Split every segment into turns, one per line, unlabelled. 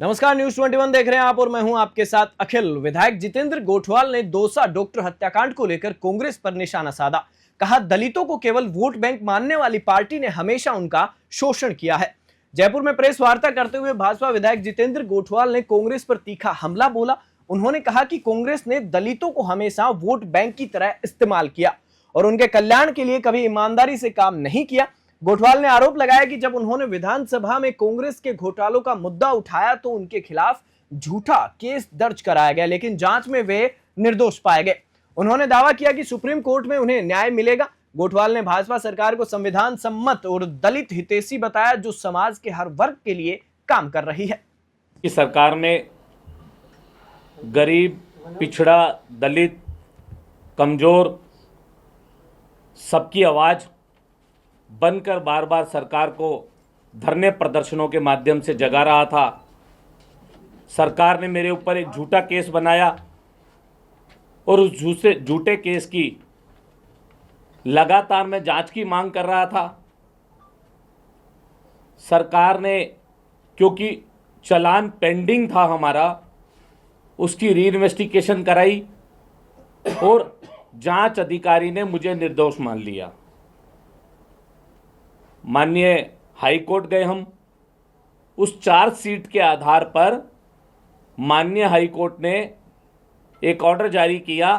नमस्कार, न्यूज 21 देख रहे हैं आप और मैं हूं आपके साथ अखिल। विधायक जितेंद्र गोठवाल ने दौसा डॉक्टर हत्याकांड को लेकर कांग्रेस पर निशाना साधा। कहा, दलितों को केवल वोट बैंक मानने वाली पार्टी ने हमेशा उनका शोषण किया है। जयपुर में प्रेस वार्ता करते हुए भाजपा विधायक जितेंद्र गोठवाल ने कांग्रेस पर तीखा हमला बोला। उन्होंने कहा कि कांग्रेस ने दलितों को हमेशा वोट बैंक की तरह इस्तेमाल किया और उनके कल्याण के लिए कभी ईमानदारी से काम नहीं किया। गोठवाल ने आरोप लगाया कि जब उन्होंने विधानसभा में कांग्रेस के घोटालों का मुद्दा उठाया तो उनके खिलाफ झूठा केस दर्ज कराया गया, लेकिन जांच में वे निर्दोष पाए गए। उन्होंने दावा किया कि सुप्रीम कोर्ट में उन्हें न्याय मिलेगा। गोठवाल ने भाजपा सरकार को संविधान सम्मत और दलित हितैषी बताया, जो समाज के हर वर्ग के लिए काम कर रही है।
इस सरकार में गरीब, पिछड़ा, दलित, कमजोर सबकी आवाज़ बनकर बार बार सरकार को धरने प्रदर्शनों के माध्यम से जगा रहा था। सरकार ने मेरे ऊपर एक झूठा केस बनाया और उस झूठे केस की लगातार मैं जांच की मांग कर रहा था। सरकार ने, क्योंकि चालान पेंडिंग था हमारा, उसकी रीइन्वेस्टिगेशन कराई और जांच अधिकारी ने मुझे निर्दोष मान लिया। माननीय हाई कोर्ट गए हम। उस चार्जशीट के आधार पर माननीय हाई कोर्ट ने एक ऑर्डर जारी किया।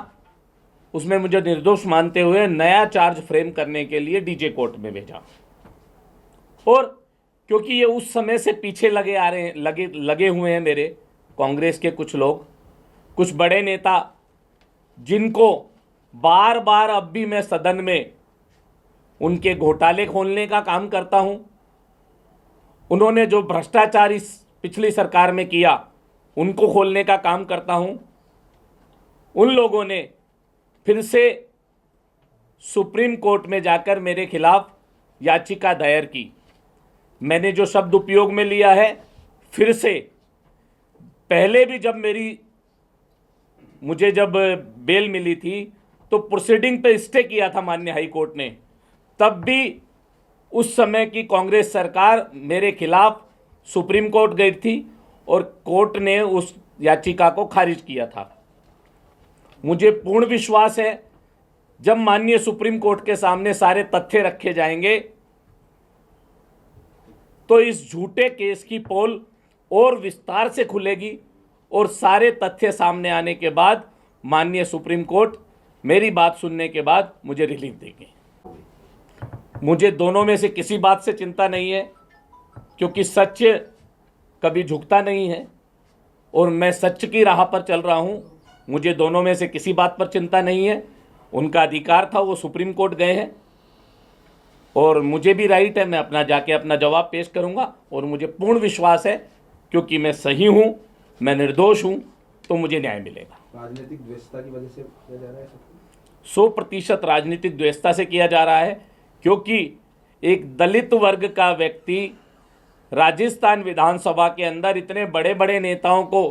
उसमें मुझे निर्दोष मानते हुए नया चार्ज फ्रेम करने के लिए डीजे कोर्ट में भेजा। और क्योंकि ये उस समय से पीछे लगे हुए हैं मेरे कांग्रेस के कुछ लोग, कुछ बड़े नेता, जिनको बार बार अब भी मैं सदन में उनके घोटाले खोलने का काम करता हूं। उन्होंने जो भ्रष्टाचार इस पिछली सरकार में किया, उनको खोलने का काम करता हूं। उन लोगों ने फिर से सुप्रीम कोर्ट में जाकर मेरे खिलाफ याचिका दायर की। मैंने जो शब्द उपयोग में लिया है, फिर से पहले भी मुझे जब बेल मिली थी तो प्रोसीडिंग पे स्टे किया था माननीय हाई कोर्ट ने, तब भी उस समय की कांग्रेस सरकार मेरे खिलाफ सुप्रीम कोर्ट गई थी और कोर्ट ने उस याचिका को खारिज किया था। मुझे पूर्ण विश्वास है, जब माननीय सुप्रीम कोर्ट के सामने सारे तथ्य रखे जाएंगे तो इस झूठे केस की पोल और विस्तार से खुलेगी और सारे तथ्य सामने आने के बाद माननीय सुप्रीम कोर्ट मेरी बात सुनने के बाद मुझे रिलीफ देगी। मुझे दोनों में से किसी बात से चिंता नहीं है, क्योंकि सच कभी झुकता नहीं है और मैं सच की राह पर चल रहा हूं। मुझे दोनों में से किसी बात पर चिंता नहीं है। उनका अधिकार था, वो सुप्रीम कोर्ट गए हैं और मुझे भी राइट है, मैं अपना जवाब पेश करूंगा। और मुझे पूर्ण विश्वास है, क्योंकि मैं सही हूं, मैं निर्दोष हूं, तो मुझे न्याय मिलेगा।
राजनीतिक द्वेषता की वजह से किया जा रहा है?
100% राजनीतिक द्वेषता से किया जा रहा है, क्योंकि एक दलित वर्ग का व्यक्ति राजस्थान विधानसभा के अंदर इतने बड़े बड़े नेताओं को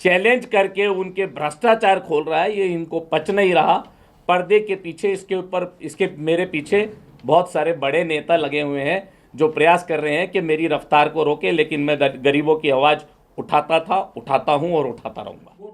चैलेंज करके उनके भ्रष्टाचार खोल रहा है। ये इनको पच नहीं रहा। पर्दे के पीछे मेरे पीछे बहुत सारे बड़े नेता लगे हुए हैं जो प्रयास कर रहे हैं कि मेरी रफ्तार को रोके, लेकिन मैं गरीबों की आवाज़ उठाता था, उठाता हूं और उठाता रहूँगा।